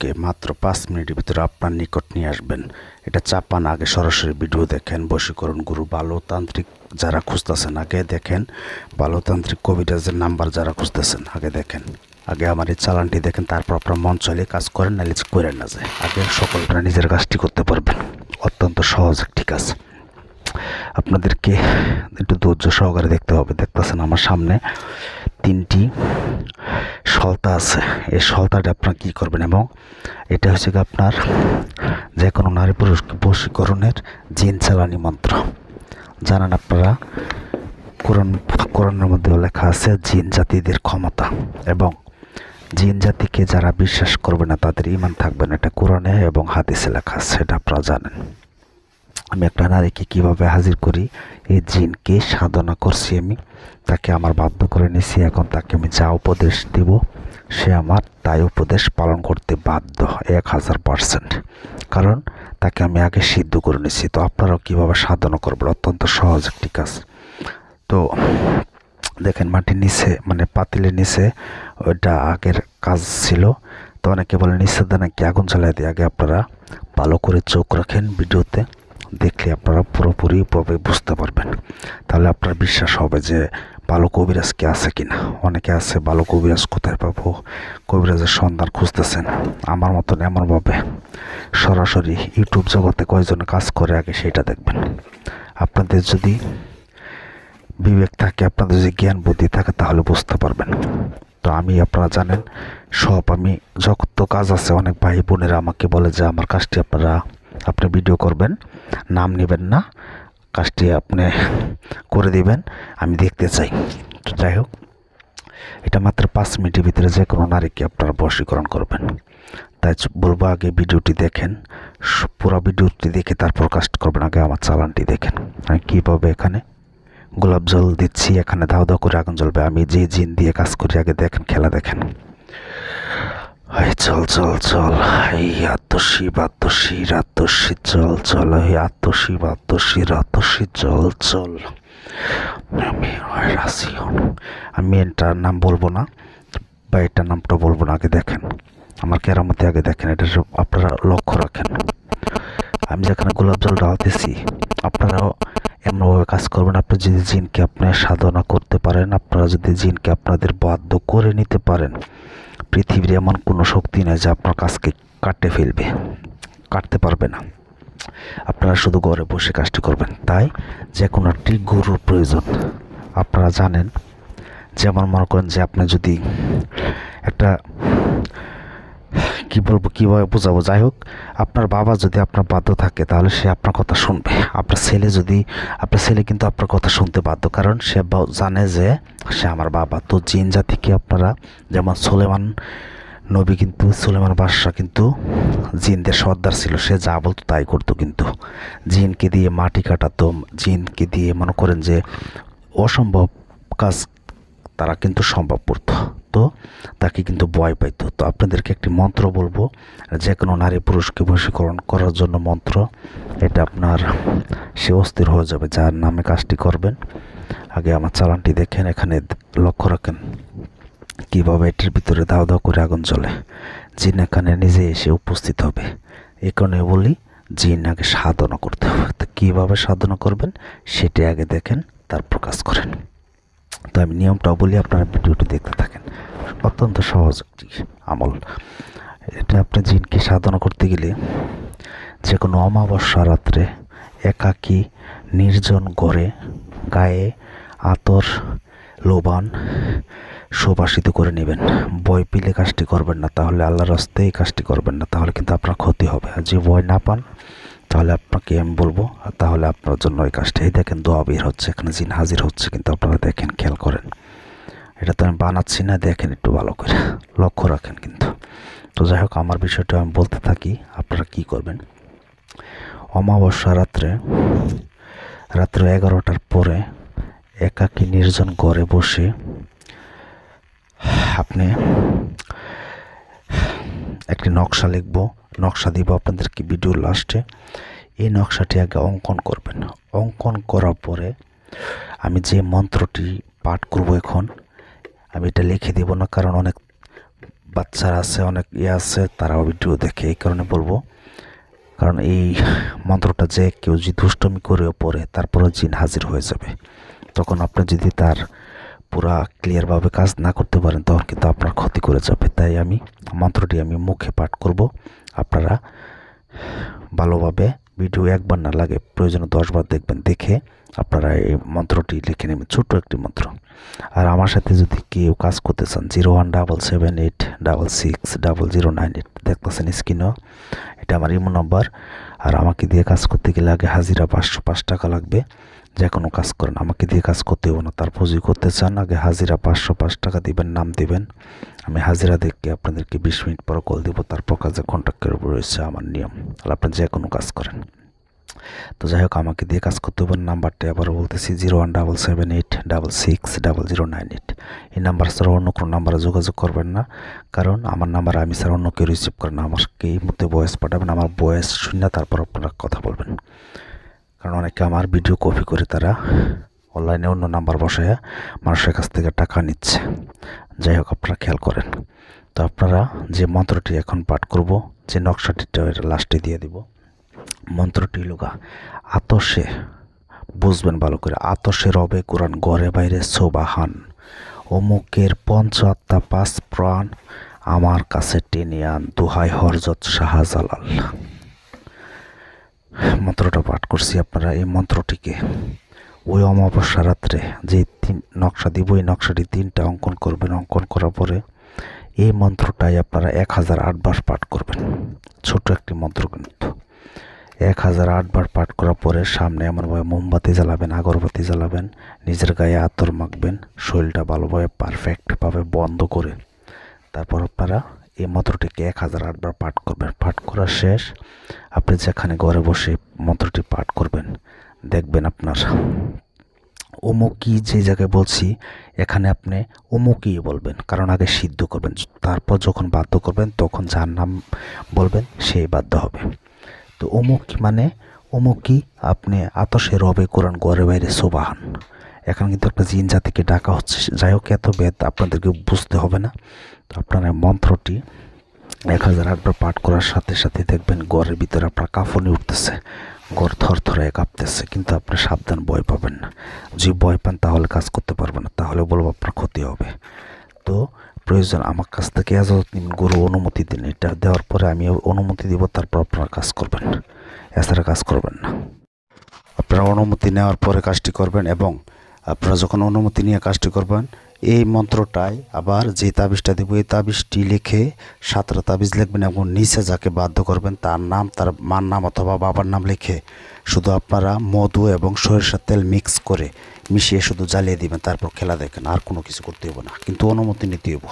কে মাত্র 5 মিনিটের ভিতরে আপনার নিকট নিয়ে আসবেন। এটা চাপান, আগে সরাসরি ভিডিও দেখেন। বশীকরণ গুরু বালুতান্ত্রিক যারা খুঁজতেছেন আগে দেখেন, বালুতান্ত্রিক কবিরাজের নাম্বার যারা খুঁজতেছেন আগে দেখেন, আগে আমার এই চালানটি দেখেন, তারপর আপনার মন চাইলে কাজ করেন, নাহলে করেন না। যে আগে সকলটা নিজের কাজটি করতে পারবেন, অত্যন্ত সহজ। ঠিক আছে, আপনাদেরকে একটু ধৈর্য সহকারে দেখতে হবে। দেখতেছেন আমার সামনে 3টি সলতা আছে। এই সলতাটা আপনারা কী করবেন, এবং এটা হচ্ছে কি আপনার যে কোনো নারী পুরুষকে বশীকরণের জিন চালানি মন্ত্র। জানেন আপনারা কোরআনের মধ্যে লেখা আছে জিন জাতিদের ক্ষমতা, এবং জিন জাতিকে যারা বিশ্বাস করবে না তাদের ঈমান থাকবে না। এটা কোরআনে এবং হাদিসে লেখা আছে, সেটা আপনারা জানেন। আমি একটা নারীকে কীভাবে হাজির করি, এই জিনকে সাধনা করছি আমি, তাকে আমার বাধ্য করে নিছি। এখন তাকে আমি যা উপদেশ দেব সে আমার তাই উপদেশ পালন করতে বাধ্য 1000%, কারণ তাকে আমি আগে সিদ্ধ করে নিছি। তো আপনারাও কীভাবে সাধনা করবেন, অত্যন্ত সহজ একটি কাজ। তো দেখেন মাটির নিচে, মানে পাতিলের নিচে ওইটা আগের কাজ ছিল। তো অনেকে বলে নিচে নাকি আগুন জ্বালাই দিয়ে, আগে আপনারা ভালো করে চোখ রাখেন, ভিডিওতে দেখলে আপনারা পুরোপুরিভাবে বুঝতে পারবেন। তাহলে আপনার বিশ্বাস হবে যে ভালো কবিরাজ কি আছে কিনা। অনেকে আছে ভালো কবিরাজ কোথায় পাবো, কবিরাজের সন্ধান খুঁজতেছেন। আমার মতন এমনভাবে সরাসরি ইউটিউব জগতে কয়জনে কাজ করে আগে সেটা দেখবেন। আপনাদের যদি বিবেক থাকে, আপনাদের যদি জ্ঞান বুদ্ধি থাকে, তাহলে বুঝতে পারবেন। তো আমি, আপনারা জানেন সব, আমি যত কাজ আছে, অনেক ভাই বোনেরা আমাকে বলে যে আমার কাজটি আপনি ভিডিও করবেন, নাম নেবেন না, কাজটি আপনি করে দিবেন, আমি দেখতে চাই। তো যাই হোক, এটা মাত্র 5 মিনিটের ভিতরে যে কোনো নারীকে আপনারা বশীকরণ করবেন। তাই বলবো আগে ভিডিওটি দেখেন, পুরো ভিডিওটি দেখে তারপর কাজ করবেন। আগে আমার চালানটি দেখেন, আমি কীভাবে এখানে গোলাপ জল দিচ্ছি, এখানে দাও দাও করে আগুন জ্বলবে। আমি যে জিন দিয়ে কাজ করি আগে দেখেন, খেলা দেখেন। চল চল চল, এই আত্মসী বাত্মসী রাতসী চল চল, এই আত্মসী বাত্মসী রাতসী চল চল। আমি এটার নাম বলবো না, বা এটার নামটা বলবো না, আগে দেখেন আমার কেরামতি, আগে দেখেন। এটা আপনারা লক্ষ্য রাখেন, আমি যেখানে গোলাপ জল ঢালতেছি আপনারাও এমনভাবে কাজ করবেন। আপনি যদি জিনকে আপনার সাধনা করতে পারেন, আপনারা যদি জিনকে আপনাদের বাধ্য করে নিতে পারেন, পৃথিবীর এমন কোনো শক্তি নেই যে আপনার কাজকে কাটতে পারবে না। আপনারা শুধু ঘরে বসে কাজটি করবেন। তাই যে কোনো একটি গুরুর প্রয়োজন। আপনারা জানেন, যেমন মনে করেন যে আপনি যদি একটা, কি বলবো, কীভাবে বোঝাবো, যাই হোক, আপনার বাবা যদি আপনার বাধ্য থাকে তাহলে সে আপনার কথা শুনবে। আপনার ছেলে কিন্তু আপনার কথা শুনতে বাধ্য, কারণ সে জানে যে সে আমার বাবা। তো জিন জাতিকে আপনারা, যেমন সুলেমান নবী, কিন্তু সুলেমান বাদশাহ কিন্তু জিনদের সর্দার ছিল, সে যা বলতো তাই করতো। কিন্তু জিনকে দিয়ে মাটি কাটাতো, জিনকে দিয়ে মনে করেন যে অসম্ভব কাজ তারা কিন্তু সম্ভব করতো। তো তাকে কিন্তু ভয় পাইতো। তো আপনাদেরকে একটি মন্ত্র বলবো, যে কোনো নারী পুরুষকে বশীকরণ করার জন্য মন্ত্র। এটা আপনার সে অস্থির হয়ে যাবে যার নামে কাজটি করবেন। আগে আমার চালানটি দেখেন, এখানে লক্ষ্য রাখেন কীভাবে এটার ভিতরে দাও দাও করে আগুন জ্বলে। জিন এখানে নিজে এসে উপস্থিত হবে। এ কারণে বলি জিন আগে সাধনা করতে হবে। তো কীভাবে সাধনা করবেন সেটি আগে দেখেন, তারপর কাজ করেন। তো আমি নিয়মটাও বলি, আপনারা ভিডিওটি দেখতে থাকেন। অত্যন্ত সহজ একটি আমল এটা। আপনি জিনকে সাধনা করতে গেলে যে কোনো অমাবস্যা রাত্রে একাকী নির্জন ঘরে গায়ে আতর লোবান সুবাসিত করে নেবেন। ভয় পেলে কাজটি করবেন না, তাহলে আল্লাহর রাস্তায় এই কাজটি করবেন না, তাহলে কিন্তু আপনার ক্ষতি হবে। আর যে ভয় না পান, তাহলে আপনাকে আমি বলবো, তাহলে আপনার জন্য এই কাজটা। এই দেখেন দোয়া বের হচ্ছে, এখানে জিন হাজির হচ্ছে, কিন্তু আপনারা দেখেন, খেয়াল করেন। এটা তো আমি বানাচ্ছি না, দেখেন একটু ভালো করে লক্ষ্য রাখেন কিন্তু। তো যাই হোক, আমার বিষয়টা আমি বলতে থাকি, আপনারা কি করবেন। অমাবস্যা রাত্রে 11টার পরে একাকী নির্জন ঘরে বসে আপনি একটি নকশা লিখবো, নকশা দিব আপনাদেরকে ভিডিওর লাস্টে। এই নকশাটি আগে অঙ্কন করবেন। অঙ্কন করার পরে আমি যে মন্ত্রটি পাঠ করব এখন, আমি এটা লিখে দেব না, কারণ অনেক বাচ্চারা আছে, অনেক আছে, তারাও ভিডিও দেখে। এই কারণে বলবো, কারণ এই মন্ত্রটা যে কেউ যদি দুষ্টমি করেও পড়ে, তারপরেও জিন হাজির হয়ে যাবে। তখন আপনি যদি তার পুরা ক্লিয়ারভাবে কাজ না করতে পারেন, তখন কিন্তু আপনার ক্ষতি করে যাবে। তাই মন্ত্রটি আমি মুখে পাঠ করব। আপনারা ভালোভাবে ভিডিও একবার না লাগে প্রয়োজনে 10 বার দেখবেন, দেখে আপনারা এই মন্ত্রটি লিখে নেবেন। ছোট্ট একটি মন্ত্র। আর আমার সাথে যদি কেউ কাজ করতে চান, 0177866009 দেখতেছেন স্ক্রিনেও, এটা আমার ইমো নাম্বার। আর আমাকে দিয়ে কাজ করতে গেলে আগে হাজিরা 505 টাকা লাগবে। যে কোনো কাজ করেন, আমাকে দিয়ে কাজ করতে হবে না। তারপর যদি করতে চান, আগে হাজিরা 505 টাকা দিবেন, নাম দিবেন। আমি হাজিরা দেখে আপনাদেরকে 20 মিনিট পর কল দিব। তারপর কাজে কন্ট্যাক্ট করে রয়েছে আমার নিয়ম। তাহলে আপনি যে কোনো কাজ করেন। তো যাই হোক, আমাকে দিয়ে কাজ করতে হবে। নাম্বারটা আবার বলতেছি, 0177866009। এই নাম্বার ছাড়া অন্য কোনো নাম্বারে যোগাযোগ করবেন না, কারণ আমার নাম্বার আমি ছাড়া অন্য কেউ রিসিভ করেন না। আমাকে এই মধ্যে ভয়েস পাঠাবেন, আমার ভয়েস শুনে তারপর আপনারা কথা বলবেন। কারণ অনেকে আমার ভিডিও কপি করে তারা অনলাইনে অন্য নাম্বার বসায় মানুষের কাছ থেকে টাকা নিচ্ছে। যাই হোক, আপনারা খেয়াল করেন। তো আপনারা যে মন্ত্রটি এখন পাঠ করব, যে নকশাটিটা লাস্টে দিয়ে দিব, মন্ত্রটি লোগা আতসে, বুঝবেন ভালো করে, আতসে রবে কোরআন ঘরে বাইরে সোবাহান, অমুকের পঞ্চ আত্মা 5 প্রাণ আমার কাছে টেনে আন, দোহাই হরজত শাহজালাল। মন্ত্রটা পাঠ করছি। আপনারা এই মন্ত্রটিকে ওই অমাবস্যা রাত্রে যে নকশা দিব, এই নকশাটি 3টা অঙ্কন করবেন। অঙ্কন করার পরে এই মন্ত্রটাই আপনারা 1008 বার পাঠ করবেন। ছোট একটি মন্ত্র, কিন্তু 1008 বার পাঠ করার পরে সামনে এমনভাবে মোমবাতি জ্বালাবেন, আগরবাতি জ্বালাবেন, নিজের গায়ে আতর মাখবেন, শরীরটা ভালোভাবে পারফেক্টভাবে বন্ধ করে তারপর আপনারা এই মন্ত্রটিকে 1008 বার পাঠ করবেন। পাঠ করা শেষ, আপনি যেখানে ঘরে বসে মন্ত্রটি পাঠ করবেন, দেখবেন আপনার অমুকি, যে জায়গায় বলছি এখানে আপনি অমুকি বলবেন, কারণ আগে সিদ্ধ করবেন। তারপর যখন বাধ্য করবেন, তখন যার নাম বলবেন সেই বাধ্য হবে। তো অমুকি মানে অমুকি, আপনি আতসে রবে কোরআন ঘরে বাইরে সোবাহান। এখন কিন্তু একটা জিন জাতিকে ডাকা হচ্ছে। যাই হোক, এত বেদ আপনাদেরকে বুঝতে হবে না। তো আপনারা মন্ত্রটি 1008 বার পাঠ করার সাথে সাথে দেখবেন ঘরের ভিতরে আপনার কাঁপুনি উঠতেছে, ঘর থরথরে কাঁপতেছে। কিন্তু আপনি সাবধান, ভয় পাবেন না। যদি ভয় পান তাহলে কাজ করতে পারবেন না, তাহলে বলবো আপনার ক্ষতি হবে। তো প্রয়োজন আমার কাছ থেকে এজাজত নিন, গুরু অনুমতি দিন। এটা দেওয়ার পরে আমি অনুমতি দিব, তারপর আপনারা কাজ করবেন, এছাড়া কাজ করবেন না। আপনারা অনুমতি নেওয়ার পরে কাজটি করবেন, এবং আপনারা যখন অনুমতি নিয়ে কাজটি করবেন, এই মন্ত্রটাই আবার যে তাবিজটা দেবো, এই তাবিজটি লিখে 7টা তাবিজ লিখবেন, এবং নিচে যাকে বাধ্য করবেন তার নাম, তার মার নাম অথবা বাবার নাম লিখে শুধু আপনারা মধু এবং সরিষার তেল মিক্স করে মিশিয়ে শুধু জ্বালিয়ে দিবেন। তারপর খেলা দেখেন, আর কোনো কিছু করতে হবে না, কিন্তু অনুমতি নিতে হবে।